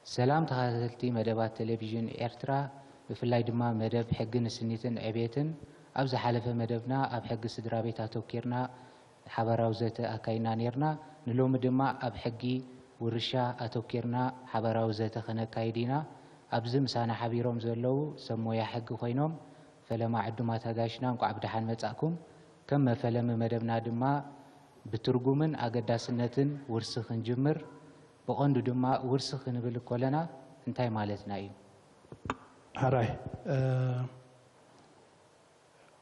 سلام تخاتلتي مدبات تلفزيون إرترا بفلاي دما مدب حق نسنيتن عبيتن أبز حلف مدبنا أب حق سدرا بيتا توكيرنا حبراو زيت أكاينا نيرنا نلوم دما أب حقي ورشا أتوكيرنا حبراو زيت خنا كايدينا أبز مسانا حبيروم زلو سمويا حق خوينوم فلما عدما تاقاشنا نقو عبدحان متأكم كما فلم مدبنا دما بترجمن أقداسنتن ورسخن جمر بقندو دما ورسخ نبل كلنا انتهي مالتنا ايو هراي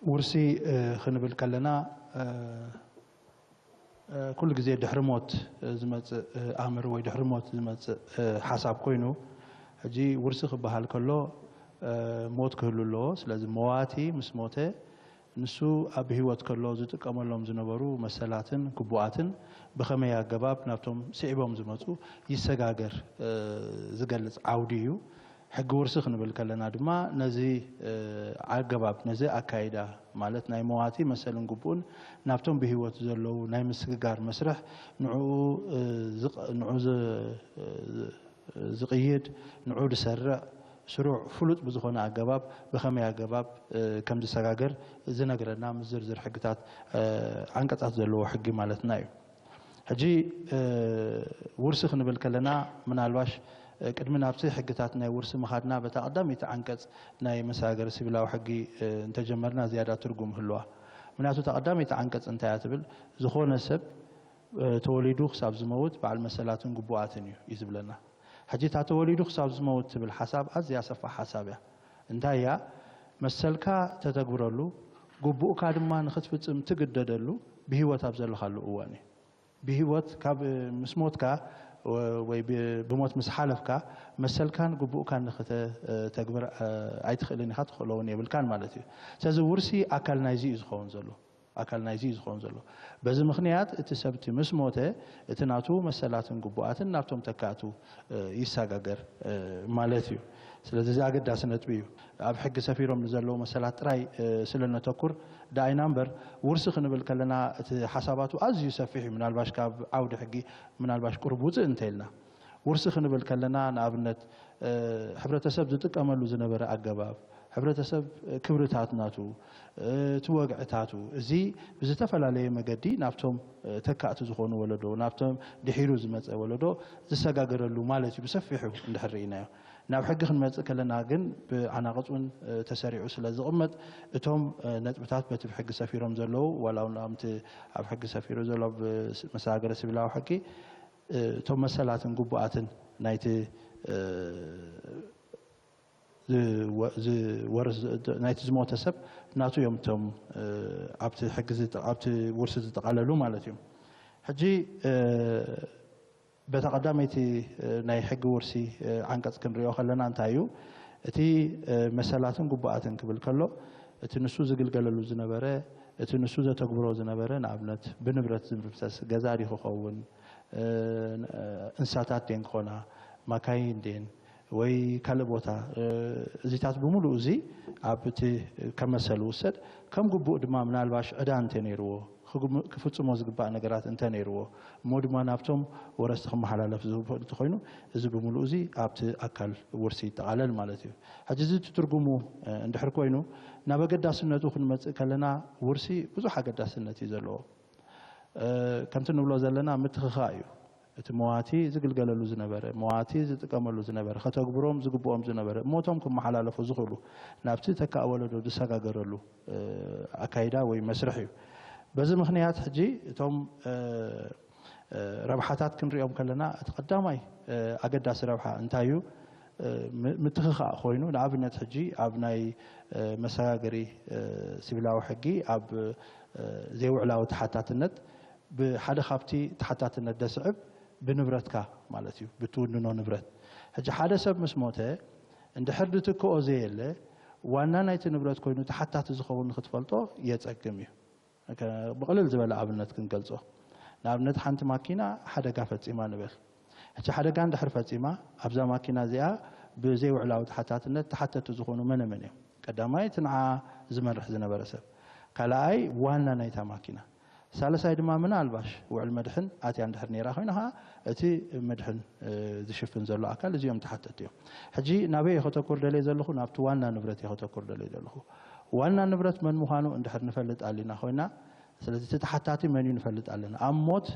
ورسي خنبل كلنا كل جزء دحرموت زمت امر وي دحرموت زمت حساب كوينو هجي ورسخ بحال كله موت كله له لازم مواتي مسموته نسو أب هيوت كله زتك أمرهم زنبرو مسألاتن كبواتن بخمية جباب نفتهم سعبهم زمتو يسجاجر زجلت عوديو حق ورسخ نبل كلنا دما نزي عجباب نزي أكايدا مالت ناي مواتي مثلا جبون نفتهم بهيوت زلو ناي مسجار مسرح نعو زقيد نعود سرع سروع فلوت بزخنا عجباب بخمي عجباب كم دساجر زنقرنا مزرزر حقتات عنقطعت زلوا حقي مالتنا هجي ورسخ نبل كلنا من الواش قدمنا بصي حقتاتنا ورس مخادنا بتقدم يتعنقص ناي مساجر سبلا وحقي انت جمرنا زياده ترجم هلوا مناتو تقدم يتعنقص انت ياتبل زخونه سب توليدو حساب زموت بعد مسالاتن قبواتن يزبلنا حجي تاتوليدو حساب زموت بالحساب از ياسف حسابه انتايا مسلكا تتغبرلو قبوكا دما نختفصم تقددلو بهيوت ابزلخالو اواني بهيوت كاب مسموتكا وي بموت مسحالفكا مسلكان قبوكا نخت تغبر ايتخلني خطخلوني بالكان مالتي ساز ورسي اكل نايزي زخون زلو أكل نايزيز خونزلو بس مخنيات اتسبتي مسموته اتناتو مسلاتن قبواتن نافتم تكاتو يساقاقر مالتيو سلازي زاقد داسنت بيو أب حق سفيرهم نزلو مسلات راي سلنا تكور داي نمبر ورسخ نبل كلنا حساباتو أز يسفيحي من الباش كاب عود حقي من الباش قربوز انتيلنا ورسخ نبل كلنا نابنت حبرتسب زتك أملو زنبر أقباب حبرتسب كبرتاتناتو توقعتاتو زي بزتفلالي مقدي نافتهم تكاتو زخون ولدو نافتهم دحيرو زمت ولدو زساقاقرلو مالتي بسفحو اندحرينا ناب حق خنمت كلنا قن بعناقصون تساريعو سلازي قمت اتهم نتبتات بتب حق سفيرهم زلو ولاو نامت اب حق سفيرو زلو بمساقر سبلاو حقي اتهم مسالاتن قبواتن نايتي ورز نايت زموت سب ناتو يوم توم عبت حجزت عبت ورثة تقاللو مالتيوم حجي بتقدمتي ناي حق ورسي عنقص كنريو خلنا انتايو اتي مسالاتن قباتن قبل كله اتي نسو زغلغللو زنبره اتي نسو زتغبرو زنبره نابنت بنبرت زمربسس غزاري خوون انساتات دين كونا ماكاين دين وي كالبوتا زيتات بمولو زي ابتي كمسل وسد كم غبو دما منالباش ادان تنيرو كفصمو زغبا نغرات انت نيرو مودما نابتوم ورستخم حلالف زو تخوينو زي بمولو زي ابت اكل ورسي تعالل مالتي حجز تترجمو اندحر كوينو نابغداسنتو خنمص كلنا ورسي بزو حاجداسنتي زلو كمت نبلو زلنا متخخايو مواتي زغلغللو زنبره مواتي زتقملو زنبره خطغبروم زغبوم زنبره موتوم كم حلالفو زخلو نابتي تكاولدو دسغاغرلو اكايدا وي مسرحيو بز مخنيات حجي توم ربحاتات كنريوم كلنا تقدماي اقداس ربحه انتايو متخخا خوينو لابنت حجي ابناي مساغري سبلاو حقي اب زي وعلاو تحتاتنت بحد خابتي تحتاتنت دسعب بنبرتك مالتيو بتوننو نبرت حجي حدا سب مسموته عند حردتك اوزيله وانا نايت نبرت كوينو تحتات زخون ختفلطو يصقمي بقلل زبل ابنت كنقلصو نابنت حنت ماكينه حدغا فصيما نبل حجي حدغا اندحر فصيما ابزا ماكينه زيا بزي وعلاو تحتاتنت تحتت زخونو منمن قداماي تنعا زمرح زنبرسب كلاي وانا نايتا ماكينه ሳለሳይ ድማ ምናልባሽ ውዕል መድሕን ኣትያ እንድሕር ነይራ ኮይና ከዓ እቲ መድሕን ዝሽፍን ዘሎ ኣካል እዚኦም ተሓተት እዮም ሕጂ ናበይ ከተኩር ደለይ ዘለኹ ናብቲ ዋና ንብረት ከተኩር ደለይ ዘለኹ ዋና ንብረት መን ምዃኑ እንድሕር ንፈልጥ ኣሊና ኮይና ስለዚ እቲ ተሓታቲ መን እዩ ንፈልጥ ኣለና ኣብ ሞት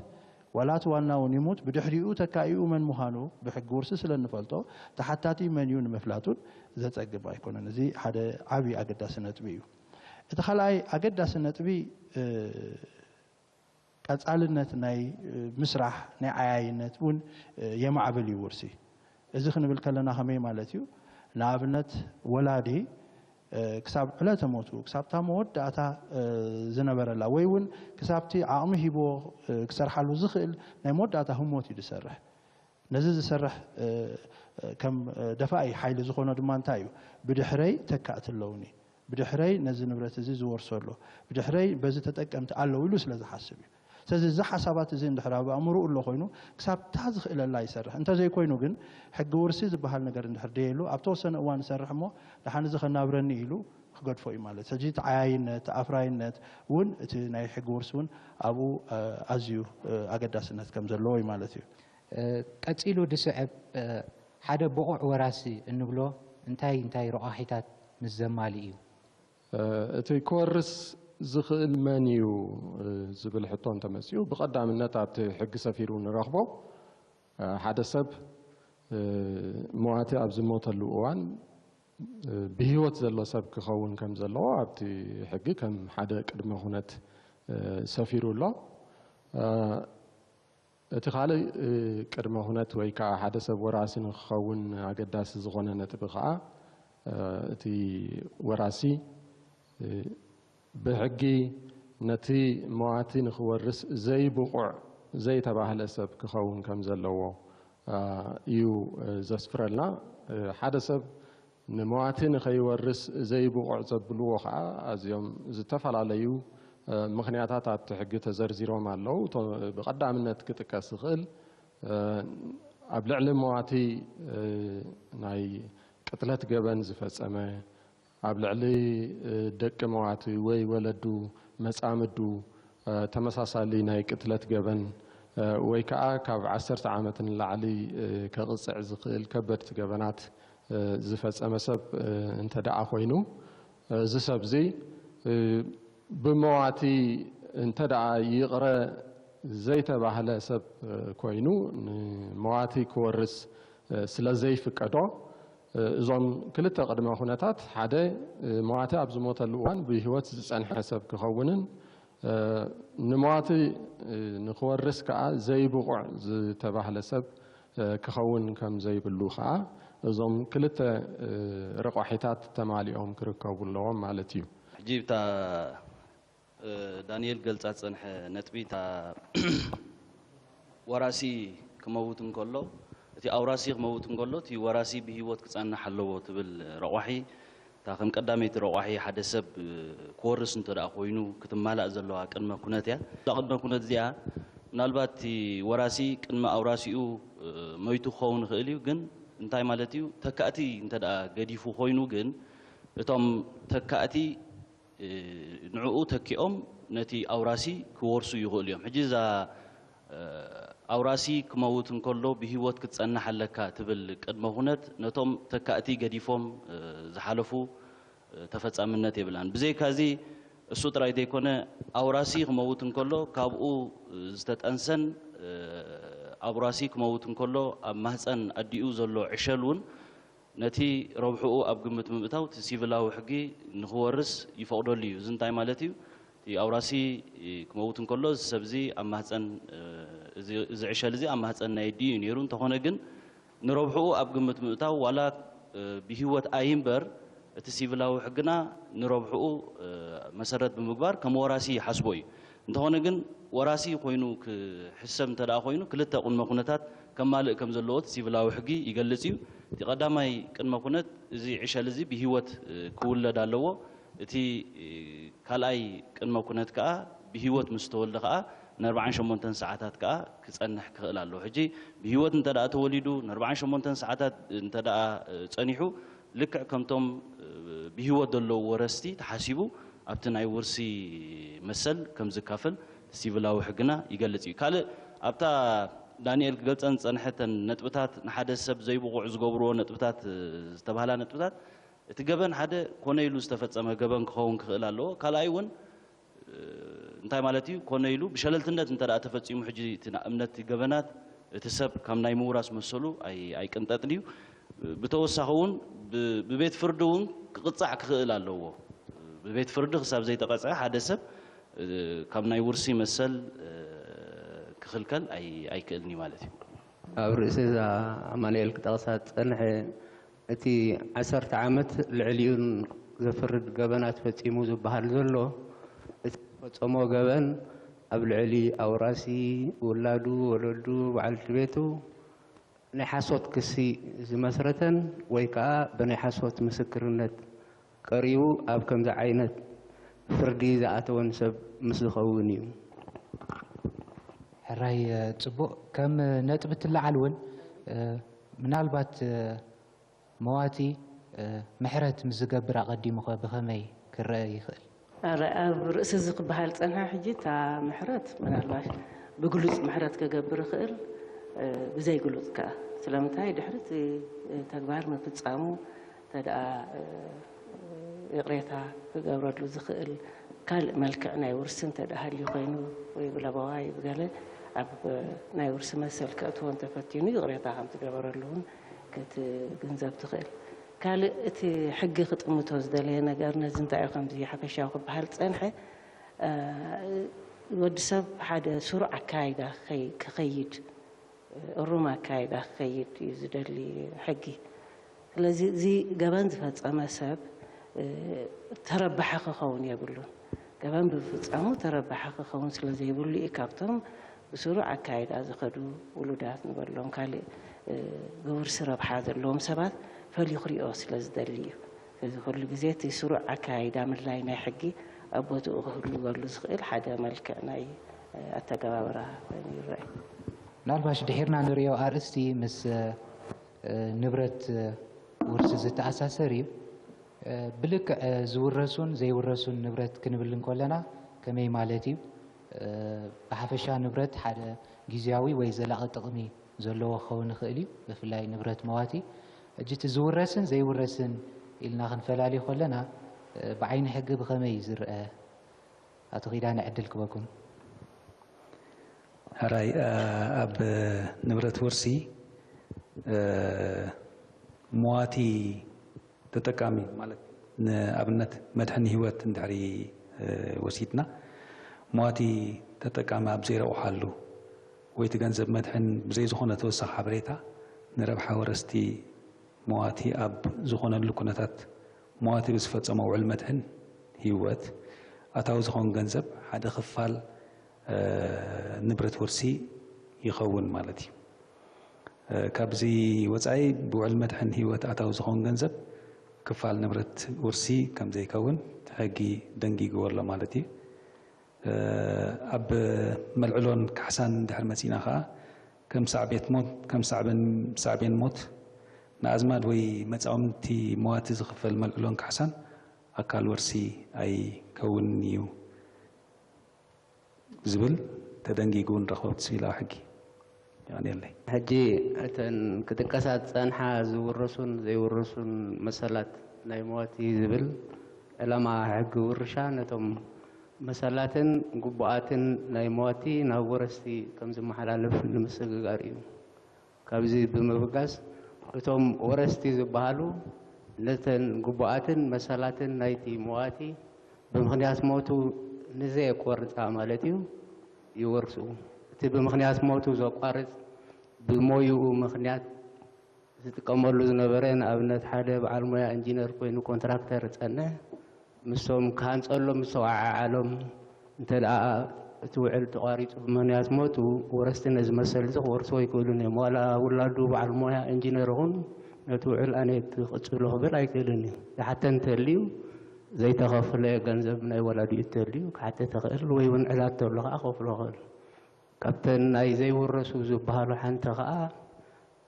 ወላት ዋና እውን ይሙት ብድሕሪኡ ተካኢኡ መን ምዃኑ ብሕጊ ውርሲ ስለ ንፈልጦ ተሓታቲ መን እዩ ንምፍላጡን ዘፀግብ ኣይኮነን እዚ ሓደ ዓብዪ ኣገዳሲ ነጥቢ እዩ እቲ ካልኣይ ኣገዳሲ ነጥቢ ቀጻልነት ናይ ምስራሕ ናይ ዓያይነት እውን የማዕብል እዩ ውርሲ እዚ ክንብል ከለና ከመይ ማለት እዩ ንኣብነት ወላዲ ክሳብ ዕለተ ሞቱ ክሳብታ መወዳእታ ዝነበረላ ወይ እውን ክሳብቲ ዓቕሚ ሂቦ ክሰርሓሉ ዝኽእል ናይ መወዳእታ ህሞት እዩ ዝሰርሕ ነዚ ዝሰርሕ ከም ደፋኢ ሓይሊ ዝኾነ ድማ እንታይ እዩ ብድሕረይ ተካእቲ ኣለውኒ ብድሕረይ ነዚ ንብረት እዚ ዝወርሶ ኣሎ ብድሕረይ በዚ ተጠቀምቲ ኣለዉ ኢሉ ስለ ዝሓስብ እዩ ስለዚ እዚ ሓሳባት እዚ እንድሕር ኣብ ኣእምሮኡ ኣሎ ኮይኑ ክሳብታ ዝኽእለላ ይሰርሕ እንተዘይኮይኑ ግን ሕጊ ውርሲ ዝበሃል ነገር እንድሕር ደየሉ ኣብ ተወሰነ እዋን ይሰርሕ እሞ ድሓን እዚ ከናብረኒ ኢሉ ክገድፎ እዩ ማለት ስለዚ እቲ ዓያይነት ኣፍራይነት እውን እቲ ናይ ሕጊ ውርሲ እውን ኣብኡ ኣዝዩ ኣገዳስነት ከም ዘለዎ እዩ ማለት እዩ ቀፂሉ ድስዕብ ሓደ ብቑዕ ወራሲ እንብሎ እንታይ ረቑሒታት ምስ ዘማሊ እዩ እቲ ክወርስ ዝኽእል መን እዩ ዝብል ሕቶ እንተመፅኡ ብቐዳምነት ኣብቲ ሕጊ ሰፊሩ ንረኽቦ ሓደ ሰብ ሞዋቲ ኣብ ዝሞተሉ እዋን ብሂወት ዘሎ ሰብ ክኸውን ከም ዘለዎ ኣብቲ ሕጊ ከም ሓደ ቅድመ ኩነት ሰፊሩ ኣሎ እቲ ካልእ ቅድመ ኩነት ወይ ከዓ ሓደ ሰብ ወራሲ ንክኸውን ኣገዳሲ ዝኾነ ነጥቢ ከዓ እቲ ወራሲ ብሕጊ ነቲ መዋቲ ንክወርስ ዘይብቑዕ ዘይተባህለ ሰብ ክኸውን ከም ዘለዎ እዩ ዘስፍረልና ሓደ ሰብ ንመዋቲ ንኸይወርስ ዘይብቑዕ ዘብልዎ ከዓ ኣዝዮም ዝተፈላለዩ ምክንያታት ኣብቲ ሕጊ ተዘርዚሮም ኣለዉ ብቐዳምነት ክጥቀስ ዝኽእል ኣብ ልዕሊ መዋቲ ናይ ቅትለት ገበን ዝፈጸመ ኣብ ልዕሊ ደቂ መዋቲ ወይ ወለዱ መጻምዱ ተመሳሳሊ ናይ ቅትለት ገበን ወይ ከዓ ካብ 10 ዓመት ንላዕሊ ከቕፅዕ ዝኽእል ከበድቲ ገበናት ዝፈጸመ ሰብ እንተደኣ ኮይኑ እዚ ሰብ እዚ ብመዋቲ እንተደኣ ይቕረ ዘይተባህለ ሰብ ኮይኑ ንመዋቲ ክወርስ ስለ ዘይፍቀዶ እዞም ክልተ ቅድመ ኩነታት ሓደ መዋቲ ኣብ ዝሞተሉ እዋን ብሂወት ዝጸንሐ ሰብ ክኸውንን ንመዋቲ ንክወርስ ከዓ ዘይብቑዕ ዝተባህለ ሰብ ክኸውን ከም ዘይብሉ ከዓ እዞም ክልተ ረቑሒታት ተማሊኦም ክርከቡ ኣለዎም ማለት እዩ ሕጂ እታ ዳንኤል ገልጻ ዝጸንሐ ነጥቢ እታ ወራሲ ክመውት እንከሎ እቲ ኣውራሲ ክመውት እንከሎ እቲ ወራሲ ብሂወት ክጸንሕ ኣለዎ ትብል ረቑሒ እታ ከም ቀዳመይቲ ረቑሒ ሓደ ሰብ ክወርስ እንተደኣ ኮይኑ ክትማላእ ዘለዋ ቅድመ ኩነት እያ እዛ ቅድመ ኩነት እዚኣ ምናልባት እቲ ወራሲ ቅድመ ኣውራሲኡ መይቱ ክኸውን ይኽእል እዩ ግን እንታይ ማለት እዩ ተካእቲ እንተደኣ ገዲፉ ኮይኑ ግን እቶም ተካእቲ ንዕኡ ተኪኦም ነቲ ኣውራሲ ክወርሱ ይኽእሉ እዮም ሕጂ እዛ ኣውራሲ ክመውት እንከሎ ብሂወት ክትጸንሕ ኣለካ ትብል ቅድመ ኩነት ነቶም ተካእቲ ገዲፎም ዝሓለፉ ተፈጻምነት የብላን ብዘይካዚ እሱ ጥራይ ዘይኮነ ኣውራሲ ክመውት እንከሎ ካብኡ ዝተጠንሰን ኣውራሲ ክመውት እንከሎ ኣብ ማህፀን ኣዲኡ ዘሎ ዕሸል እውን ነቲ ረብሕኡ ኣብ ግምት ምእታው እቲ ሲቪላዊ ሕጊ ንክወርስ ይፈቅደሉ እዩ እዚ እንታይ ማለት እዩ እቲ ኣውራሲ ክመውት እንከሎ እዚ ሰብ እዚ ኣብ ማህፀን እዚ ዕሸል እዚ ኣብ ማህፀን ናይ ኣዲኡ ነይሩ እንተኾነ ግን ንረብሕኡ ኣብ ግምት ምእታው ዋላ ብሂወት ኣይምበር እቲ ሲቪላዊ ሕግና ንረብሕኡ መሰረት ብምግባር ከም ወራሲ ይሓስቦ እዩ እንተኾነ ግን ወራሲ ኮይኑ ክሕሰብ እንተደኣ ኮይኑ ክልተ ቅድመ ኩነታት ከማልእ ከም ዘለዎ እቲ ሲቪላዊ ሕጊ ይገልጽ እዩ እቲ ቀዳማይ ቅድመ ኩነት እዚ ዕሸል እዚ ብሂወት ክውለድ ኣለዎ እቲ ካልኣይ ቅድመ ኩነት ከዓ ብሂወት ምስ ተወልደ ከዓ ን48 ሰዓታት ከዓ ክጸንሕ ክኽእል ኣለዎ ሕጂ ብሂወት እንተደኣ ተወሊዱ ን48 ሰዓታት እንተደኣ ጸኒሑ ልክዕ ከምቶም ብሂወት ዘለዉ ወረስቲ ተሓሲቡ ኣብቲ ናይ ውርሲ መሰል ከም ዝካፈል ሲቪላዊ ሕግና ይገልጽ እዩ ካልእ ኣብታ ዳንኤል ክገልጸን ጸንሐተን ነጥብታት ንሓደ ሰብ ዘይብቑዕ ዝገብርዎ ነጥብታት ዝተባህላ ነጥብታት እቲ ገበን ሓደ ኮነ ኢሉ ዝተፈጸመ ገበን ክኸውን ክኽእል ኣለዎ ካልኣይ እውን እንታይ ማለት እዩ ኮነ ኢሉ ብሸለልትነት እንተደኣ ተፈጺሙ ሕጂ እቲ እምነት ገበናት እቲ ሰብ ከም ናይ ምውራስ መሰሉ ኣይቅንጠጥን እዩ ብተወሳኺ እውን ብቤት ፍርዲ እውን ክቕጻዕ ክኽእል ኣለዎ ብቤት ፍርዲ ክሳብ ዘይተቐጽዐ ሓደ ሰብ ካብ ናይ ውርሲ መሰል ክኽልከል ኣይክእልኒ ማለት እዩ ኣብ ርእሲ እዛ ኣማኑኤል ክጠቕሳት ጸንሐ እቲ 10 ዓመት ልዕሊኡን ዘፍርድ ገበናት ፈጺሙ ዝበሃል ዘሎ እቲ ፈጸሞ ገበን ኣብ ልዕሊ ኣውራሲ ውላዱ ወለዱ በዓልቲ ቤቱ ናይ ሓሶት ክሲ ዝመስረተን ወይ ከዓ ብናይ ሓሶት ምስክርነት ቀሪቡ ኣብ ከምዚ ዓይነት ፍርዲ ዝኣተወን ሰብ ምስ ዝኸውን እዩ ሕራይ ጽቡቕ ከም ነጥብ እትለዓል እውን ምናልባት መዋቲ ምሕረት ምስ ዝገብር ኣቐዲሙ ኸ ብኸመይ ክረአ ይኽእል ኣብ ርእሲ እዚ ክበሃል ፀንሐ ሕጂ እታ ምሕረት ምናልባሽ ብግሉፅ ምሕረት ክገብር ይኽእል ብዘይግሉፅ ከዓ ስለምንታይ ድሕሪ ተግባር ምፍጻሙ ተደኣ ይቕሬታ ክገብረሉ ዝኽእል ካልእ መልክዕ ናይ ውርሲ እንተደኣ ሃልዩ ኮይኑ ወይ ብለባዋይ ብገለ ኣብ ናይ ውርሲ መሰል ከእትዎ እንተፈቲኑ ይቕሬታ ከም ትገበረሉ እውን ክትግንዘብ ትኽእል ካልእ እቲ ሕጊ ክጥምቶ ዝደለየ ነገር ነዚ እንታይ እዩ ከምዚ ሓፈሻዊ ክበሃል ፀንሐ ወዲ ሰብ ሓደ ስሩዕ ኣካይዳ ክኸይድ እሩም ኣካይዳ ክኸይድ እዩ ዝደሊ ሕጊ ስለዚ እዚ ገበን ዝፈፀመ ሰብ ተረባሐ ክኸውን የብሉን ገበን ብፍጻሙ ተረባሐ ክኸውን ስለ ዘይብሉ እዩ ካብቶም ብስሩዕ ኣካይዳ ዝኸዱ ውሉዳት ንበሎም ካልእ ብውርሲ ረብሓ ዘለዎም ሰባት ፈልዩ ክሪኦ ስለ ዝደሊ እዩ እዚ ኩሉ ግዜ እቲ ስሩዕ ኣካይዳ ምላይ ናይ ሕጊ ኣብ ቦትኡ ክህልወሉ ዝኽእል ሓደ መልክዕ ናይ ኣተገባብራ ኮይኑ ይረአ ምናልባሽ ድሒርና ንሪኦ ኣርእስቲ ምስ ንብረት ውርሲ ዝተኣሳሰር እዩ ብልክዕ ዝውረሱን ዘይውረሱን ንብረት ክንብል እንከለና ከመይ ማለት እዩ ብሓፈሻ ንብረት ሓደ ግዝያዊ ወይ ዘላቒ ጥቕሚ ዘለዎ ክኸውን ይኽእል እዩ ብፍላይ ንብረት መዋቲ ሕጂ እቲ ዝውረስን ዘይውረስን ኢልና ክንፈላለዩ ከለና ብዓይኒ ሕጊ ብኸመይ ዝርአ ኣቶ ኺዳነ ዕድል ክበኩም ሕራይ ኣብ ንብረት ውርሲ መዋቲ ተጠቃሚ ማለት ንኣብነት መድሕን ህይወት እንድሕሪ ወሲድና መዋቲ ተጠቃሚ ኣብ ዘይረብሓሉ ወይ እቲ ገንዘብ መድሕን ብዘይ ዝኾነ ተወሳኺ ሓበሬታ ንረብሓ ወረስቲ መዋቲ ኣብ ዝኾነሉ ኩነታት መዋቲ ብዝፈፀሞ ውዕል መድሕን ህይወት ኣታዊ ዝኾን ገንዘብ ሓደ ክፋል ንብረት ውርሲ ይኸውን ማለት እዩ ካብዚ ወፃኢ ብውዕል መድሕን ህይወት ኣታዊ ዝኾን ገንዘብ ክፋል ንብረት ውርሲ ከም ዘይከውን ሕጊ ደንጊግዎ ኣሎ ማለት እዩ ኣብ መልዕሎን ካሕሳን ድሕር መፂና ከዓ ከም ሳዕቤት ሞት ከም ሳዕቤን ሞት ንኣዝማድ ወይ መፃወምቲ መዋቲ ዝኽፈል መልዕሎን ካሕሳን ኣካል ወርሲ ኣይከውን እዩ ዝብል ተደንጊጉ ንረኽቦ ተስኢላዊ ሕጊ ይቕኒየለይ ሕጂ እተን ክጥቀሳት ፀንሓ ዝውረሱን ዘይውረሱን መሰላት ናይ መዋቲ ዝብል ዕላማ ሕጊ ውርሻ ነቶም መሰላትን ጉቡኣትን ናይ መዋቲ ናብ ወረስቲ ከም ዝመሓላለፍ ንምስግጋር እዩ ካብዚ ብምብጋስ እቶም ወረስቲ ዝበሃሉ ነተን ጉቡኣትን መሰላትን ናይቲ መዋቲ ብምኽንያት ሞቱ ንዘየቆርፃ ማለት እዩ ይወርሱ እቲ ብምኽንያት ሞቱ ዘቋርፅ ብሞይኡ ምኽንያት ዝጥቀመሉ ዝነበረ ንኣብነት ሓደ በዓል ሞያ ኢንጂነር ኮይኑ ኮንትራክተር ፀንሕ ምስቶም ካንፀሎም ዝተዋዓዓሎም እንተደኣ እቲ ውዕል ተቋሪፁ ብምኽንያት ሞቱ ወረስቲ ነዚ መሰል እዚ ክወርስዎ ይክእሉን እዮም ዋላ ውላዱ በዓል ሞያ ኢንጂነር እውን ነቲ ውዕል ኣነየት ክቕፅሎ ክብል ኣይክእልን እዩ ዝሓተ እንተልዩ ዘይተኸፍለ ገንዘብ ናይ ወላዲኡ እንተልዩ ክሓተ ተኽእል ወይ እውን ዕላት ተሎ ከዓ ከፍሎ ክእል ካብተን ናይ ዘይውረሱ ዝበሃሉ ሓንቲ ከዓ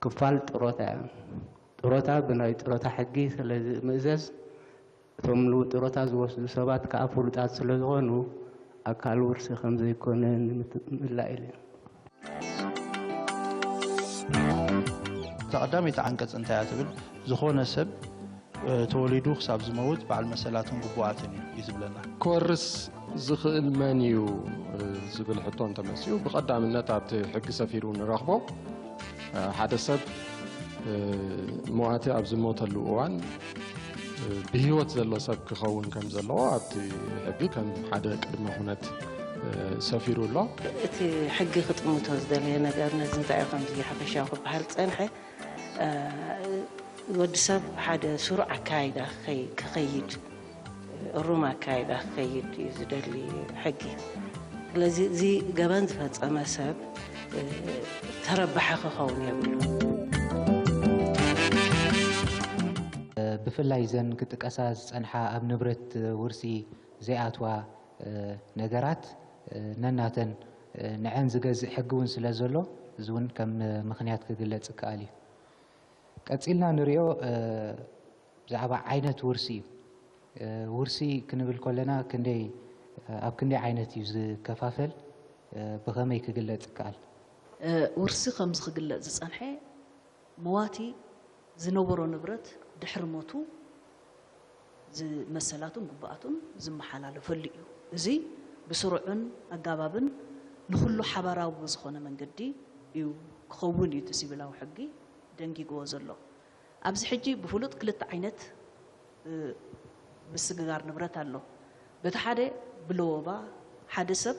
ክፋል ጥሮታ እያ ጥሮታ ብናይ ጥሮታ ሕጊ ስለዝምእዘዝ እቶም ጥሮታ ዝወስዱ ሰባት ከዓ ፍሉጣት ስለ ዝኾኑ ኣካል ውርሲ ከም ዘይኮነ ንምምላእ ኢለ ተቐዳሚት አንቀጽ እንታይ እያ ትብል ዝኾነ ሰብ ተወሊዱ ክሳብ ዝመውት በዓል መሰላትን ግቡኣትን እዩ ዝብለና ክወርስ ዝኽእል መን እዩ ዝብል ሕቶ እንተመሲኡ ብቐዳምነት ኣብቲ ሕጊ ሰፊሩ ንረኽቦ ሓደ ሰብ ሞዋቲ ኣብ ዝሞተሉ እዋን ብሂወት ዘሎ ሰብ ክኸውን ከም ዘለዎ ኣብቲ ሕጊ ከም ሓደ ቅድመ ኩነት ሰፊሩ ኣሎ እቲ ሕጊ ክጥምቶ ዝደለየ ነገር ነዚ እንታይ እዩ ከምዚ ሓፈሻዊ ክበሃል ፀንሐ ወዲ ሰብ ሓደ ስሩዕ ኣካይዳ ክኸይድ እሩም ኣካይዳ ክኸይድ እዩ ዝደሊ ሕጊ ስለዚ እዚ ገበን ዝፈፀመ ሰብ ተረባሐ ክኸውን የብሉ ብፍላይ ዘን ክጥቀሳ ዝፀንሓ ኣብ ንብረት ውርሲ ዘይኣትዋ ነገራት ነናተን ንዐን ዝገዝእ ሕጊ እውን ስለ ዘሎ እዚ እውን ከም ምክንያት ክግለጽ ይከኣል እዩ ቀፂልና ንሪኦ ብዛዕባ ዓይነት ውርሲ እዩ ውርሲ ክንብል ከለና ኣብ ክንደይ ዓይነት እዩ ዝከፋፈል ብኸመይ ክግለጽ ይከኣል ውርሲ ከም ዝክግለጽ ዝፀንሐ መዋቲ ዝነበሮ ንብረት ድሕሪ ሞቱ መሰላቱን ግቡኣቱን ዝመሓላለፈሉ እዩ እዚ ብስሩዕን ኣጋባብን ንኩሉ ሓበራዊ ዝኾነ መንገዲ እዩ ክኸውን እዩ ሲቪላዊ ሕጊ ደንጊግዎ ዘሎ ኣብዚ ሕጂ ብፍሉጥ ክልተ ዓይነት ምስግጋር ንብረት ኣሎ በቲ ሓደ ብለወባ ሓደ ሰብ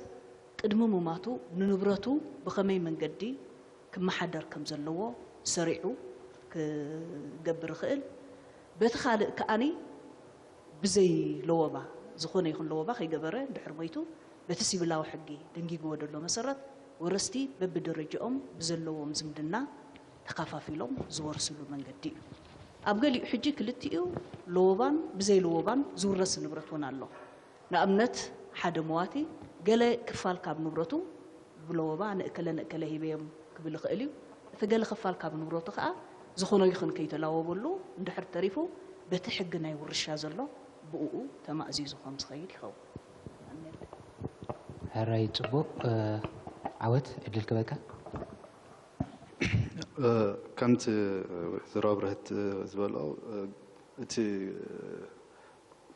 ቅድሚ ምማቱ ንንብረቱ ብኸመይ መንገዲ ክመሓደር ከም ዘለዎ ሰሪዑ ክገብር ይኽእል በቲ ካልእ ከኣኒ ብዘይ ለወባ ዝኾነ ይኹን ለወባ ከይገበረ ድሕሪ ሞይቱ በቲ ሲቪላዊ ሕጊ ደንጊግዎ ዘሎ መሰረት ወረስቲ በብደረጃኦም ብዘለዎም ዝምድና ተከፋፊሎም ዝወርስሉ መንገዲ እዩ ኣብ ገሊኡ ሕጂ ክልቲኡ ለወባን ብዘይ ለወባን ዝውረስ ንብረት እውን ኣሎ ንኣብነት ሓደ መዋቲ ገለ ክፋል ካብ ንብረቱ ብለወባ ንእከለ ሂበዮም ክብል ይኽእል እዩ እቲ ገለ ክፋል ካብ ንብረቱ ከዓ ዝኾነ ይኹን ከይተላወበሉ እንድሕር ተሪፉ በቲ ሕጊ ናይ ውርሻ ዘሎ ብኡ ተማእዚዙ ከም ዝኸይድ ይኸውን هراي ጽቡቕ ዓወት ዕድል ክበካ ከምቲ ዝረብረት ዝበልኦ እቲ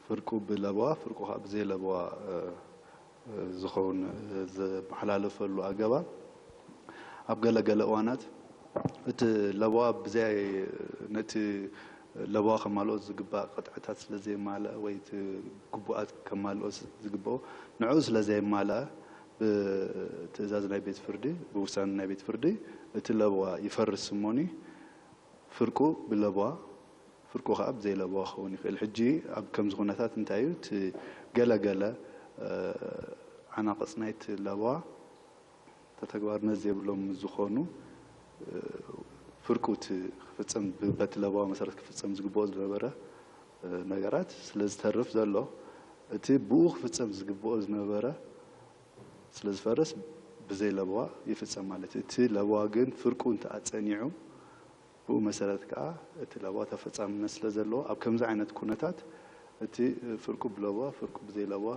ፍርቁ ብለበዋ ፍርቁ ካብ ዘይ ለበዋ ዝኸውን ዝመሓላለፈሉ ኣገባብ ኣብ ገለገለ እዋናት እቲ ለበዋ ብዘይ ነቲ ለበዋ ከማልኦ ዝግባእ ቅጥዕታት ስለዘይማልአ ወይ እቲ ግቡኣት ከማልኦ ዝግብኦ ንዑ ስለዘይማልአ ብትእዛዝ ናይ ቤት ፍርዲ ብውሳነ ናይ ቤት ፍርዲ እቲ ለበዋ ይፈርስ እሞኒ ፍርቁ ብለበዋ ፍርቁ ከዓ ብዘይ ለበዋ ክኸውን ይኽእል ሕጂ ኣብ ከምዚ ኩነታት እንታይ እዩ እቲ ገለገለ ዓናቅጽ ናይቲ ለበዋ ተተግባርነት ዘይብሎም ዝኾኑ ፍርቁ ክፍጸም በቲ ለበዋ መሰረት ክፍጸም ዝግብኦ ዝነበረ ነገራት ስለዝተርፍ ዘሎ እቲ ብኡ ክፍጸም ዝግብኦ ዝነበረ ስለዝፈረስ ብዘይ ለበዋ ይፍጸም ማለት እቲ ለበዋ ግን ፍርቁ እንተኣጸኒዑ ብኡ መሰረት ከዓ እቲ ለበዋ ተፈጻምነት ስለ ዘለዎ ኣብ ከምዚ ዓይነት ኩነታት እቲ ፍርቁ ብለበዋ ፍርቁ ብዘይ ለበዋ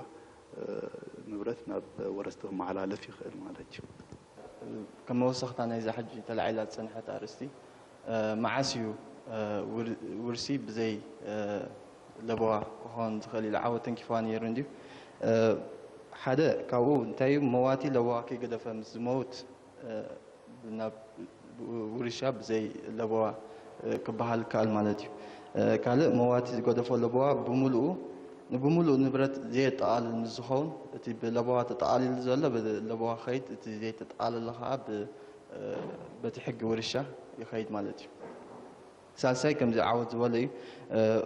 ንብረት ናብ ወረስቲ ክመሓላለፍ ይኽእል ማለት እዩ كما وسختنا إذا حج تلعيلات سنحة أرستي معاسيو ورسي بزي لبوا هون تخلي العوة كيفاني يرنديو حدا كاو تاي مواتي لبوا كي قد فهمت موت ورشا بزي لبوا كبحال كال مالتيو كال مواتي قد فهمت لبوا بملؤ نبملو نبرت زي تعال الزخون تي بلبوها تتعال الزلة بلبوها خيط تي زي تتعال لها بتحق ورشة يخيط مالتي سالساي كم زي عاود ولي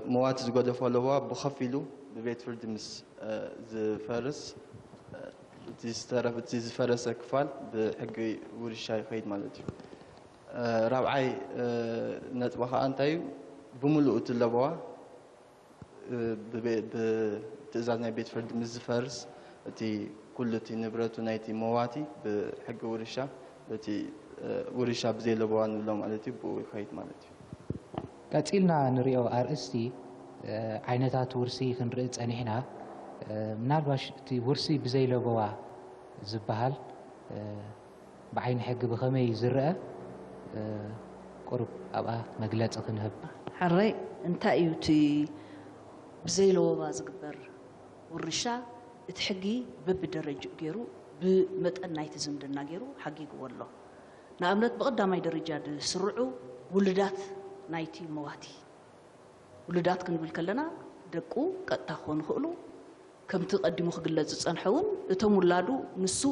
موات زقود فلوا بخفيلو ببيت فرد مس زي فارس تي سترف تي فارس كفال بحق ورشة يخيط مالتي رابعي نتبخا أنتي بملو تلبوها بتأذن بيت فرد مزفرس تي كل تي نبرته نايتي مواتي بحق ورشة تي ورشة بزي لبوان لهم علتي بو خيط مالتي قاتلنا نريو أرستي عينتات ورسي خنرئت أنحنا ምናልባሽ እቲ ውርሲ ብዘይለበዋ ዝበሃል ብዓይኒ ሕጊ ብኸመይ ዝርአ ቁሩብ ኣብኣ መግለፂ ክንህብ ሓረይ እንታይ እዩ እቲ ብዘይለወባ ዝግበር ውርሻ እቲ ሕጊ በብደረጅኡ ገይሩ ብመጠን ናይቲ ዝምድና ገይሩ ሓጊግዎ ኣሎ ንኣብነት ብቐዳማይ ደረጃ ዝስርዑ ውልዳት ናይቲ መዋቲ ውልዳት ክንብል ከለና ደቁ ቀጥታ ክኾኑ ይኽእሉ ከምቲ ቀዲሙ ክግለጽ ዝጸንሐውን እቶም ውላዱ ንሱ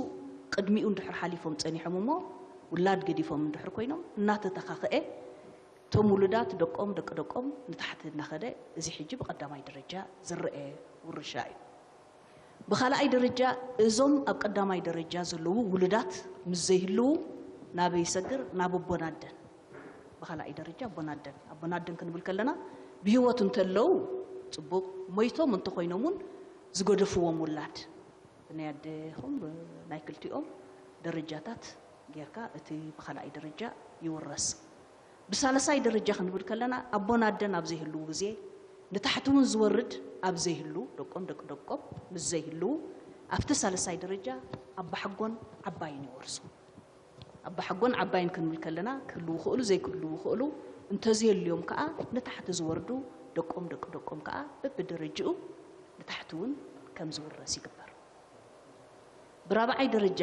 ቅድሚኡ እንድሕር ሓሊፎም ጸኒሖም እሞ ውላድ ገዲፎም እንድሕር ኮይኖም እናተተኻኽአ እቶም ውልዳት ደቆም ደቂ ደቆም ንታሕቲ እናኸደ እዚ ሕጂ ብቐዳማይ ደረጃ ዝርአ ውርሻ እዩ ብኻልኣይ ደረጃ እዞም ኣብ ቀዳማይ ደረጃ ዘለዉ ውልዳት ምስ ዘይህልው ናበይ ይሰግር ናብ ኣቦናደን ብኻልኣይ ደረጃ ኣቦናደን ክንብል ከለና ብሂወት እንተለዉ ጽቡቕ ሞይቶም እንተኾይኖም እውን ዝገደፍዎም ውላድ ብናይ ኣዴኹም ናይ ክልቲኦም ደረጃታት ጌርካ እቲ ብኻልኣይ ደረጃ ይውረስ ብሳለሳይ ደረጃ ክንብል ከለና ኣቦናደን ኣብ ዘይህልው ግዜ ንታሕቲ እውን ዝወርድ ኣብ ዘይህሉ ደቆም ደቂ ደቆም ምስ ዘይህሉ ኣብቲ ሳለሳይ ደረጃ ኣባሓጎን ዓባይን ይወርሱ ኣባሓጎን ዓባይን ክንብል ከለና ክህልው ይኽእሉ ዘይክህልው ይኽእሉ እንተዝየልዮም ከዓ ንታሕቲ ዝወርዱ ደቆም ደቂ ደቆም ከዓ በብደረጅኡ ንታሕቲ እውን ከም ዝውረስ ይግበር ብራብዓይ ደረጃ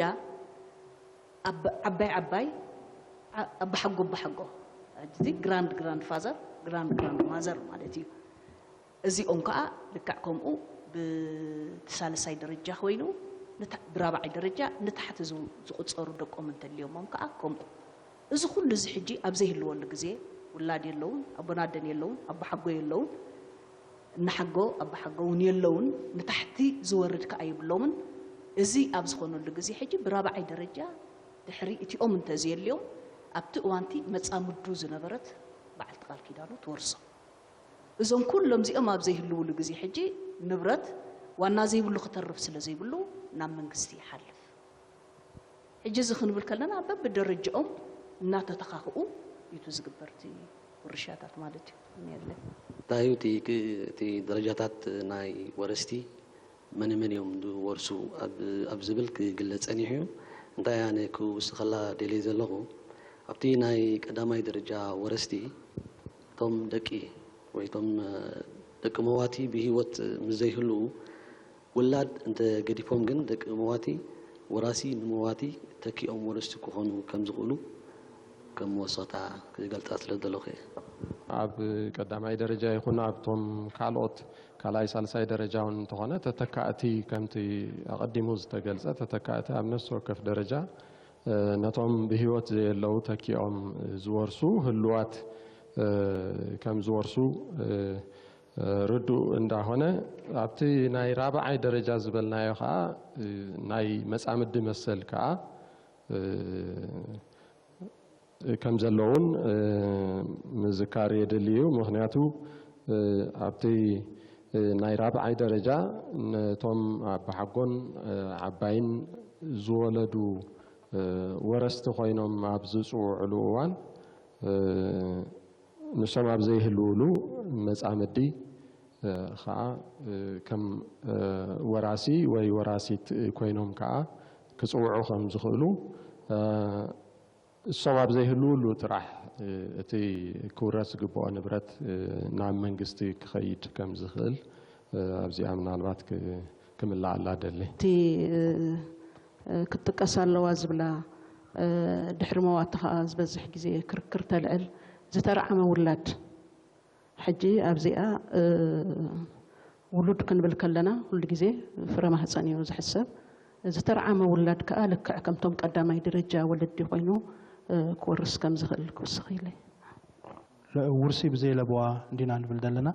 ዓባይ ኣባሓጎ እዚ ግራንድ ፋዘር ግራንድ ማዘር ማለት እዩ እዚኦም ከዓ ልክዕ ከምኡ ብሳለሳይ ደረጃ ኮይኑ ብራብዓይ ደረጃ ንታሕቲ ዝቁፀሩ ደቆም እንተልዮሞም ከዓ ከምኡ እዚ ኩሉ እዚ ሕጂ ኣብ ዘይህልወሉ ግዜ ውላድ የለውን ኣቦናደን የለውን ኣባሓጎ የለውን እናሓጎ ኣባሓጎ እውን የለውን ንታሕቲ ዝወርድ ከዓ ይብሎምን እዚ ኣብ ዝኾነሉ ግዜ ሕጂ ብራብዓይ ደረጃ ድሕሪ እቲኦም እንተዝየልዮም ኣብቲ እዋንቲ መፃምዱ ዝነበረት በዓልቲ ቃል ኪዳኑ ትወርሶ እዞም ኩሎም እዚኦም ኣብ ዘይህልውሉ ግዜ ሕጂ ንብረት ዋና ዘይብሉ ክተርፍ ስለ ዘይብሉ ናብ መንግስቲ ይሓልፍ ሕጂ እዚ ክንብል ከለና በብደረጃኦም እናተተኻኽኡ እዩ ዝግበርቲ ውርሻታት ማለት እዩ ነለ ታዩ እቲ ደረጃታት ናይ ወረስቲ መን እዮም ዝወርሱ ኣብ ዝብል ክግለጽ ጸኒሑ እንታይ ኣነ ክውስኸላ ደልየ ዘለኹ ኣብቲ ናይ ቀዳማይ ደረጃ ወረስቲ እቶም ደቂ ወይ እቶም ደቂ መዋቲ ብሂወት ምስ ዘይህልው ውላድ እንተ ገዲፎም ግን ደቂ መዋቲ ወራሲ ንመዋቲ ተኪኦም ወረስቲ ክኾኑ ከም ዝኽእሉ ከም ወሰታ ክገልጻ ስለ ዘለኹ ኣብ ቀዳማይ ደረጃ ይኹን ኣብቶም ካልኦት ካልኣይ ሳልሳይ ደረጃ እውን እንተኾነ ተተካእቲ ከምቲ ኣቐዲሙ ዝተገልጸ ተተካእቲ ኣብ ነፍሲ ወከፍ ደረጃ ነቶም ብሂወት ዘየለው ተኪኦም ዝወርሱ ህልዋት ከም ዝወርሱ ርዱእ እንዳሆነ ኣብቲ ናይ ራብዓይ ደረጃ ዝበልናዮ ከዓ ናይ መጻምዲ መሰል ከዓ ከም ዘለውን ምዝካር የድልዩ ምክንያቱ ኣብቲ ናይ ራብዓይ ደረጃ ነቶም ኣባሓጎን ዓባይን ዝወለዱ ወረስቲ ኮይኖም ኣብ ዝፅውዕሉ እዋን ንሶም ኣብ ዘይህልውሉ መጻምዲ ከዓ ከም ወራሲ ወይ ወራሲት ኮይኖም ከዓ ክፅውዑ ከም ዝኽእሉ እሶም ኣብ ዘይህልውሉ ጥራሕ እቲ ክውረስ ዝግብኦ ንብረት ናብ መንግስቲ ክኸይድ ከም ዝኽእል ኣብዚኣ ምናልባት ክምላኣላ ደሊ እቲ ክትጥቀስ ኣለዋ ዝብላ ድሕሪ መዋቲ ከዓ ዝበዝሕ ግዜ ክርክር ተልዕል ዝተረዓመ ውላድ ሕጂ ኣብዚኣ ውሉድ ክንብል ከለና ኩሉ ግዜ ፍረ ማህፀን እዩ ዝሕሰብ ዝተረዓመ ውላድ ከዓ ልክዕ ከምቶም ቀዳማይ ደረጃ ወለዲ ኮይኑ ክወርስ ከም ዝኽእል ክውስኽ ኢለ ውርሲ ብዘይለብዋ እንዲና ንብል ዘለና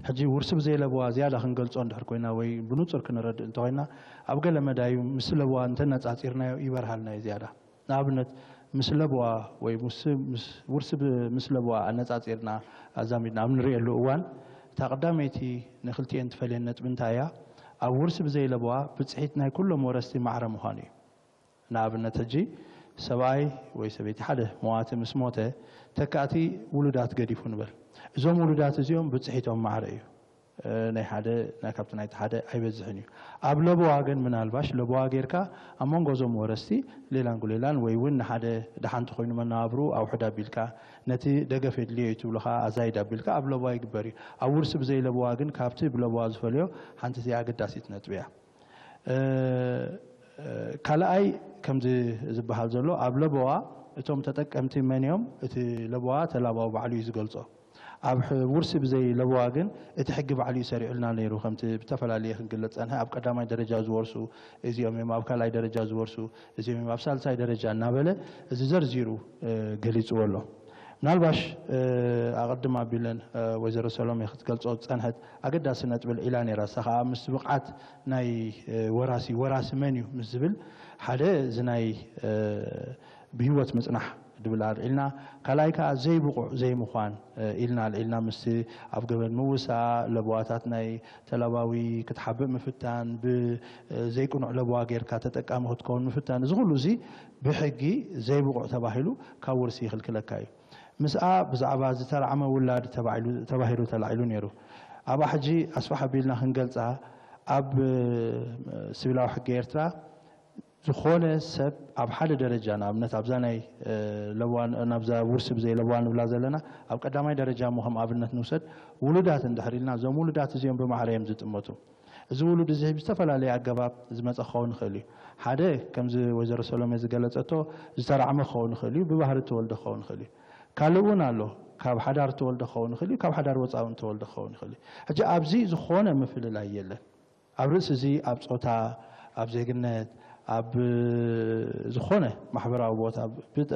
ሕጂ ውርሲ ብዘይለብዋ ዝያዳ ክንገልጾ እንድሕር ኮይና ወይ ብንጹር ክንረድእ እንተኮይና ኣብ ገለ መዳዩ ምስ ለብዋ እንተነጻጺርናዮ ይበርሃልና እዩ ዝያዳ ንኣብነት ምስ ለብዋ ወይ ውርሲ ምስ ለብዋ ኣነጻጺርና ኣዛሚድና ኣብ ንሪእየሉ እዋን እታ ቀዳመይቲ ንክልቲአን ትፈልየን ነጥቢ እንታይ እያ ኣብ ውርሲ ብዘይለብዋ ብፅሒት ናይ ኩሎም ወረስቲ ማዕረ ምዃኑ እዩ ንኣብነት ሕጂ ሰብኣይ ወይ ሰበይቲ ሓደ መዋቲ ምስ ሞተ ተካእቲ ውሉዳት ገዲፉ ንብል እዞም ውሉዳት እዚኦም ብፅሒቶም ማዕረ እዩ ናይ ሓደ ናይ ካብቲ ናይቲ ሓደ ኣይበዝሕን እዩ ኣብ ለቦዋ ግን ምናልባሽ ለቦዋ ጌርካ ኣብ መንጎ እዞም ወረስቲ ሌላን ጉሌላን ወይ እውን ንሓደ ድሓንቲ ኮይኑ መናባብሩ ኣብ ውሕድ ኣቢልካ ነቲ ደገፍ የድልዮ እዩ ትብልካ ኣዛይድ ኣቢልካ ኣብ ለቦዋ ይግበር እዩ ኣብ ውርሲ ብዘይ ለቦዋ ግን ካብቲ ብለቦዋ ዝፈልዮ ሓንቲ እዚኣ ኣገዳሲት ነጥብ እያ ካልኣይ ከምዚ ዝበሃል ዘሎ ኣብ ለቦዋ እቶም ተጠቀምቲ መን እዮም እቲ ለቦዋ ተላባዊ ባዕሉ እዩ ዝገልጾ ኣብ ውርሲ ብዘይ ለቦዋ ግን እቲ ሕጊ ባዕሉ እዩ ሰሪዑልና ነይሩ ከምቲ ብተፈላለየ ክንግለጽ ፀንሐ ኣብ ቀዳማይ ደረጃ ዝወርሱ እዚኦም እዮም ኣብ ካልኣይ ደረጃ ዝወርሱ እዚኦም እዮም ኣብ ሳልሳይ ደረጃ እናበለ እዚ ዘርዚሩ ገሊፅዎ ኣሎ ምናልባሽ ኣቐድም ኣቢለን ወይዘሮ ሰሎሜ ክትገልጾ ፀንሐት ኣገዳሲ ነጥብል ኢላ ነይራ እሳ ከዓ ምስ ብቕዓት ናይ ወራሲ መን እዩ ምስ ዝብል ሓደ እዚ ናይ ብሂወት ምጽናሕ ድብል ኣልዒልና ካልኣይ ከዓ ዘይብቑዕ ዘይምዃን ኢልና ኣልዒልና ምስቲ ኣብ ገበን ምውሳእ ለቦዋታት ናይ ተለባዊ ክትሓብእ ምፍታን ብዘይቁኑዕ ለቦዋ ጌርካ ተጠቃሚ ክትከውን ምፍታን እዚ ኩሉ እዚ ብሕጊ ዘይብቑዕ ተባሂሉ ካብ ውርሲ ይኽልክለካ እዩ ምስኣ ብዛዕባ ዝተረዓመ ውላድ ተባሂሉ ተላዒሉ ነይሩ ኣብኣ ሕጂ ኣስፋሕ ኣቢልና ክንገልፃ ኣብ ሲቪላዊ ሕጊ ኤርትራ ዝኾነ ሰብ ኣብ ሓደ ደረጃ ንኣብነት ኣብዛ ናይ ናብዛ ውርሲ ብዘይ ለቦዋ ንብላ ዘለና ኣብ ቀዳማይ ደረጃ እሞ ከም ኣብነት ንውሰድ ውሉዳት እንድሕር ኢልና እዞም ውሉዳት እዚኦም ብማዕረ እዮም ዝጥመቱ እዚ ውሉድ እዚ ብዝተፈላለየ ኣገባብ ዝመፀ ክኸውን ይኽእል እዩ ሓደ ከምዚ ወይዘሮ ሰሎሜ ዝገለፀቶ ዝተረዓመ ክኸውን ይኽእል እዩ ብባህሪ ተወልደ ክኸውን ይኽእል እዩ ካልእ እውን ኣሎ ካብ ሓዳር ተወልደ ክኸውን ይኽእል እዩ ካብ ሓዳር ወፃውን ተወልደ ክኸውን ይኽእል እዩ ሕጂ ኣብዚ ዝኾነ ምፍልላይ የለን ኣብ ርእሲ እዚ ኣብ ፆታ ኣብ ዜግነት ኣብ ዝኾነ ማሕበራዊ ቦታ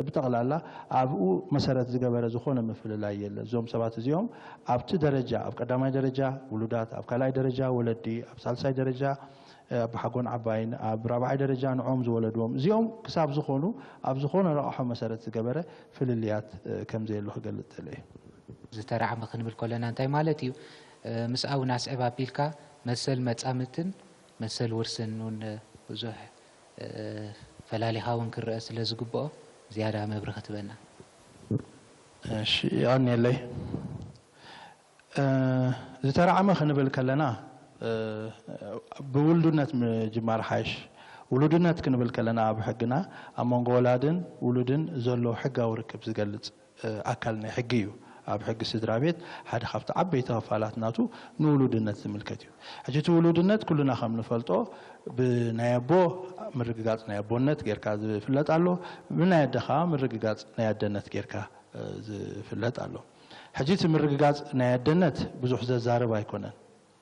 ብጠቕላላ ኣብኡ መሰረት ዝገበረ ዝኾነ ምፍልላይ የለን እዞም ሰባት እዚኦም ኣብቲ ደረጃ ኣብ ቀዳማይ ደረጃ ውሉዳት ኣብ ካልኣይ ደረጃ ወለዲ ኣብ ሳልሳይ ደረጃ ኣብ ሓጎን ዓባይን ኣብ ራብዓይ ደረጃ ንዖም ዝወለድዎም እዚኦም ክሳብ ዝኾኑ ኣብ ዝኾነ ረቕሖ መሰረት ዝገበረ ፍልልያት ከም ዘየሉ ክገልጽ ተለ እዩ ዝተረዓመ ክንብል ከለና እንታይ ማለት እዩ ምስኣ እውን ኣስዕብ ኣቢልካ መሰል መጻምትን መሰል ውርስን እውን ብዙሕ ፈላሊኻ እውን ክርአ ስለ ዝግብኦ ዝያዳ መብሪ ክትበና እሺ ይቐኒየለይ ዝተረዓመ ክንብል ከለና ብውልድነት ምጅማር ሓይሽ ውሉድነት ክንብል ከለና ኣብ ሕግና ኣብ መንጎ ወላድን ውሉድን ዘሎ ሕጋዊ ርክብ ዝገልጽ ኣካል ናይ ሕጊ እዩ ኣብ ሕጊ ስድራ ቤት ሓደ ካብቲ ዓበይቲ ክፋላት ናቱ ንውሉድነት ዝምልከት እዩ ሕጂ እቲ ውሉድነት ኩሉና ከም ንፈልጦ ብናይ ኣቦ ምርግጋፅ ናይ ኣቦነት ጌርካ ዝፍለጥ ኣሎ ብናይ ኣደኻ ምርግጋፅ ናይ ኣደነት ጌርካ ዝፍለጥ ኣሎ ሕጂ እቲ ምርግጋፅ ናይ ኣደነት ብዙሕ ዘዛርብ ኣይኮነን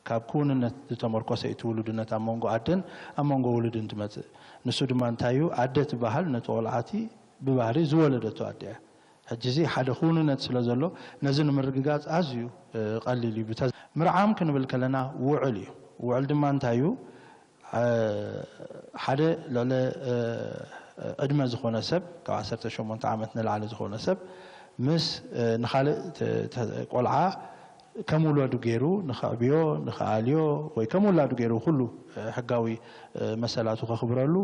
ካብ ክውንነት ዝተመርኮሰ እቲ ውሉድነት ኣብ መንጎ ኣደን ኣብ መንጎ ውሉድን ትመፅእ ንሱ ድማ እንታይ እዩ ኣደ ትበሃል ነቲ ቆልዓቲ ብባህሪ ዝወለደቶ ኣደ እያ ሕጂ እዚ ሓደ ክውንነት ስለ ዘሎ ነዚ ንምርግጋፅ ኣዝዩ ቀሊል እዩ ምርዓም ክንብል ከለና ውዕል እዩ ውዕል ድማ እንታይ እዩ ሓደ ልዕሊ ዕድመ ዝኾነ ሰብ ካብ 18 ዓመት ንላዕሊ ዝኾነ ሰብ ምስ ንኻልእ ቆልዓ ከም ውለዱ ገይሩ ንኸዕብዮ ንኸኣልዮ ወይ ከም ውላዱ ገይሩ ኩሉ ሕጋዊ መሰላቱ ከኽብረሉ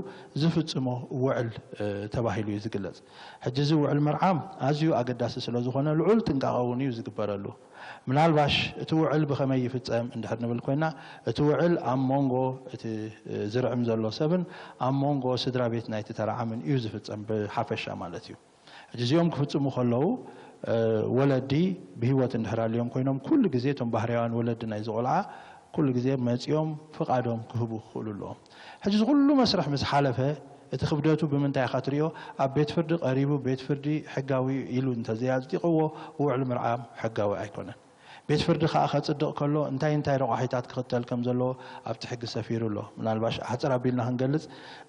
ዝፍፅሞ ውዕል ተባሂሉ እዩ ዝግለጽ ሕጂ እዚ ውዕል ምርዓም ኣዝዩ ኣገዳሲ ስለ ዝኾነ ልዑል ጥንቃቐ እውን እዩ ዝግበረሉ ምናልባሽ እቲ ውዕል ብኸመይ ይፍፀም እንድሕር ንብል ኮይና እቲ ውዕል ኣብ መንጎ እቲ ዝርዕም ዘሎ ሰብን ኣብ መንጎ ስድራ ቤት ናይቲ ተረዓምን እዩ ዝፍፀም ብሓፈሻ ማለት እዩ ሕጂ እዚኦም ክፍፅሙ ከለዉ ወለዲ ብሂወት እንድሕራልዮም ኮይኖም ኩሉ ግዜ እቶም ባህርያውያን ወለዲ ናይ ዝቆልዓ ኩሉ ግዜ መፂኦም ፍቃዶም ክህቡ ክኽእሉ ኣለዎም ሕጂ እዚ ኩሉ መስርሕ ምስ ሓለፈ እቲ ክብደቱ ብምንታይ ኢኻ ትሪኦ ኣብ ቤት ፍርዲ ቀሪቡ ቤት ፍርዲ ሕጋዊ ኢሉ እንተዘያፅዲቕዎ ውዕል ምርዓም ሕጋዊ ኣይኮነን ቤት ፍርዲ ከዓ ከፅድቕ ከሎ እንታይ ረቑሒታት ክኽተል ከም ዘለዎ ኣብቲ ሕጊ ሰፊሩ ኣሎ ምናልባሽ ሓፀር ኣቢልና ክንገልጽ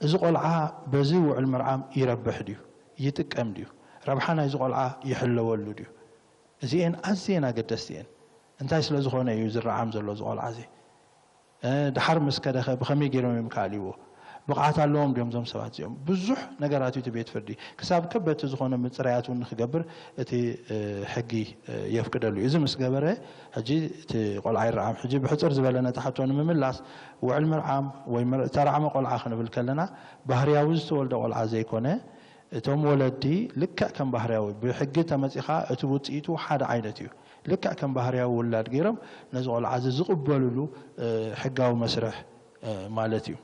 እዚ ቆልዓ በዚ ውዕል ምርዓም ይረብሕ ድዩ ይጥቀም ድዩ ረብሓ ናይ ዝቆልዓ ይሕለወሉ ድዩ እዚአን ኣዝየን ኣገደስቲ እየን እንታይ ስለ ዝኾነ እዩ ዝረዓም ዘሎ ዝቆልዓ እዚ ድሓር ምስ ከደኸ ብኸመይ ገይሮም እዮም ካኣልይዎ ብቕዓት ኣለዎም ድዮም ዞም ሰባት እዚኦም ብዙሕ ነገራት እቲ ቤት ፍርዲ ክሳብ ከበድቲ ዝኾነ ምፅራያት እውን ንክገብር እቲ ሕጊ የፍቅደሉ እዩ እዚ ምስ ገበረ ሕጂ እቲ ቆልዓ ይረዓም ሕጂ ብሕፅር ዝበለ ነቲ ሓቶ ንምምላስ ውዕል ምርዓም ወይ ተረዓመ ቆልዓ ክንብል ከለና ባህርያዊ ዝተወልደ ቆልዓ ዘይኮነ እቶም ወለዲ ልክዕ ከም ባህርያዊ ብሕጊ ተመፂኻ እቲ ውፅኢቱ ሓደ ዓይነት እዩ ልክዕ ከም ባህርያዊ ውላድ ገይሮም ነዚ ቆልዓ ዝቕበልሉ ሕጋዊ መስርሕ ማለት እዩ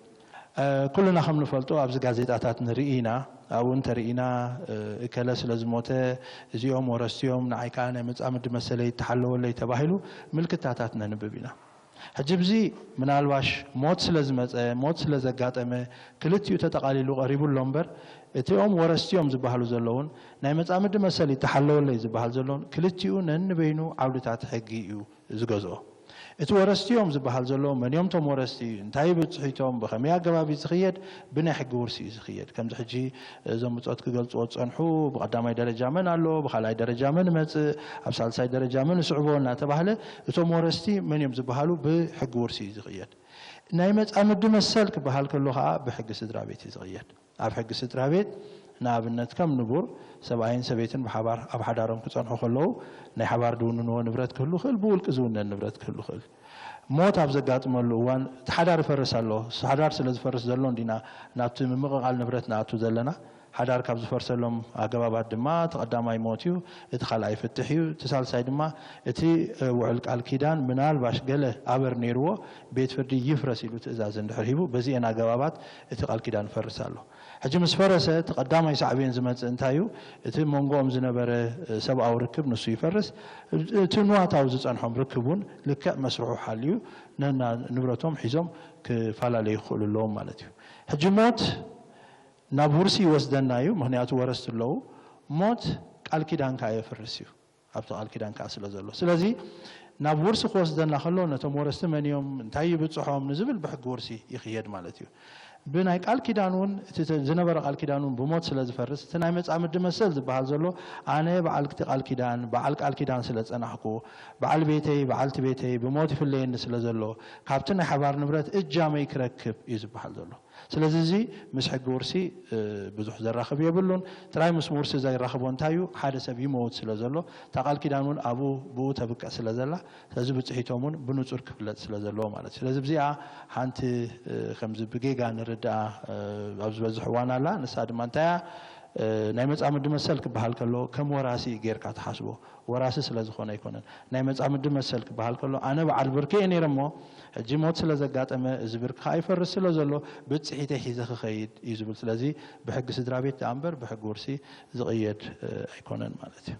ኩልና ከም ንፈልጦ ኣብዚ ጋዜጣታት ንርኢና ኣብኡ እንተርኢና እከለ ስለ ዝሞተ እዚኦም ወረስቲዮም ንዓይ ከዓ ናይ መፃምዲ መሰለይ ተሓለወለይ ተባሂሉ ምልክታታት ነንብብ ኢና ሕጂ ብዚ ምናልባሽ ሞት ስለ ዝመፀ ሞት ስለ ዘጋጠመ ክልቲኡ ተጠቃሊሉ ቀሪቡሎ እምበር እቲኦም ወረስቲዮም ዝበሃሉ ዘለውን ናይ መፃምዲ መሰለይ ተሓለወለይ ዝበሃል ዘለውን ክልቲኡ ነንበይኑ ዓውድታት ሕጊ እዩ ዝገዝኦ እቲ ወረስቲዮም ዝበሃል ዘሎ መንዮም ቶም ወረስቲ እንታይ ብፅሒቶም ብኸመይ ኣገባቢ ዝኽየድ ብናይ ሕጊ ውርሲ እዩ ዝኽየድ ከምዚ ሕጂ እዞም ብፆት ክገልፅዎ ፀንሑ ብቐዳማይ ደረጃ መን ኣሎ ብኻልኣይ ደረጃ መን መፅእ ኣብ ሳልሳይ ደረጃ መን ስዕቦ እናተባህለ እቶም ወረስቲ መንዮም ዝበሃሉ ብሕጊ ውርሲ እዩ ዝኽየድ ናይ መፃምዲ መሰል ክበሃል ከሎ ከዓ ብሕጊ ስድራ ቤት እዩ ዝኽየድ ኣብ ሕጊ ስድራ ቤት ንኣብነት ከም ንቡር ሰብኣይን ሰበይትን ብሓባር ኣብ ሓዳሮም ክፀንሑ ከለዉ ናይ ሓባር ድውንንዎ ንብረት ክህሉ ክእል ብውልቂ ዝውነን ንብረት ክህሉ ክእል ሞት ኣብ ዘጋጥመሉ እዋን እቲ ሓዳር ይፈርስ ኣሎ ሓዳር ስለ ዝፈርስ ዘሎ እንዲና ናብቲ ምምቕቓል ንብረት ንኣቱ ዘለና ሓዳር ካብ ዝፈርሰሎም ኣገባባት ድማ እቲ ቀዳማይ ሞት እዩ እቲ ካልኣይ ፍትሕ እዩ እቲ ሳልሳይ ድማ እቲ ውዕል ቃል ኪዳን ምናልባሽ ገለ ኣበር ነይርዎ ቤት ፍርዲ ይፍረስ ኢሉ ትእዛዝ እንድሕር ሂቡ በዚአን ኣገባባት እቲ ቃል ኪዳን ይፈርስ ኣሎ ሕጂ ምስ ፈረሰ እቲ ቀዳማይ ሳዕቤን ዝመፅእ እንታይ እዩ እቲ መንጎኦም ዝነበረ ሰብኣዊ ርክብ ንሱ ይፈርስ እቲ ንዋታዊ ዝፀንሖም ርክብ እውን ልክዕ መስርሑ ሓልዩ ንብረቶም ሒዞም ክፈላለዩ ይኽእሉ ኣለዎም ማለት እዩ ሕጂ ሞት ናብ ውርሲ ይወስደና እዩ ምክንያቱ ወረስቲ ኣለዉ ሞት ቃል ኪዳንካ የፍርስ እዩ ኣብቲ ቃል ኪዳንካ ስለ ዘሎ ስለዚ ናብ ውርሲ ክወስደና ከሎ ነቶም ወረስቲ መን እዮም እንታይ ይብፅሖም ንዝብል ብሕጊ ውርሲ ይኽየድ ማለት እዩ ብናይ ቃል ኪዳን እውን እቲ ዝነበረ ቃል ኪዳን እውን ብሞት ስለ ዝፈርስ እቲ ናይ መፃምዲ መሰል ዝበሃል ዘሎ ኣነ በዓልቲ ቃል ኪዳን በዓል ቃል ኪዳን ስለ ፀናሕኩ በዓል ቤተይ በዓልቲ ቤተይ ብሞት ይፍለየኒ ስለ ዘሎ ካብቲ ናይ ሓባር ንብረት እጃመይ ክረክብ እዩ ዝበሃል ዘሎ ስለዚ እዚ ምስ ሕጊ ውርሲ ብዙሕ ዘራኽብ የብሉን ጥራይ ምስ ውርሲ ዘይራኽቦ እንታይ እዩ ሓደ ሰብ ይመውት ስለ ዘሎ እታ ቃል ኪዳን እውን ኣብኡ ብኡ ተብቅዕ ስለ ዘላ ስለዚ ብፅሒቶም እውን ብንፁር ክፍለጥ ስለ ዘለዎ ማለት እዩ ስለዚ ብዚኣ ሓንቲ ከምዚ ብጌጋ ንርድኣ ኣብ ዝበዝሕ እዋን ኣላ ንሳ ድማ እንታይ ናይ መፃምዲ መሰል ክበሃል ከሎ ከም ወራሲ ጌርካ ተሓስቦ ወራሲ ስለ ዝኾነ ኣይኮነን ናይ መፃምዲ መሰል ክበሃል ከሎ ኣነ በዓል ብርኪ እየ ነይረ እሞ ሕጂ ሞት ስለ ዘጋጠመ እዚ ብርኪ ከዓ ይፈርስ ስለ ዘሎ ብፅሒተይ ሒዘ ክኸይድ እዩ ዝብል ስለዚ ብሕጊ ስድራ ቤት እምበር ብሕጊ ውርሲ ዝቕየድ ኣይኮነን ማለት እዩ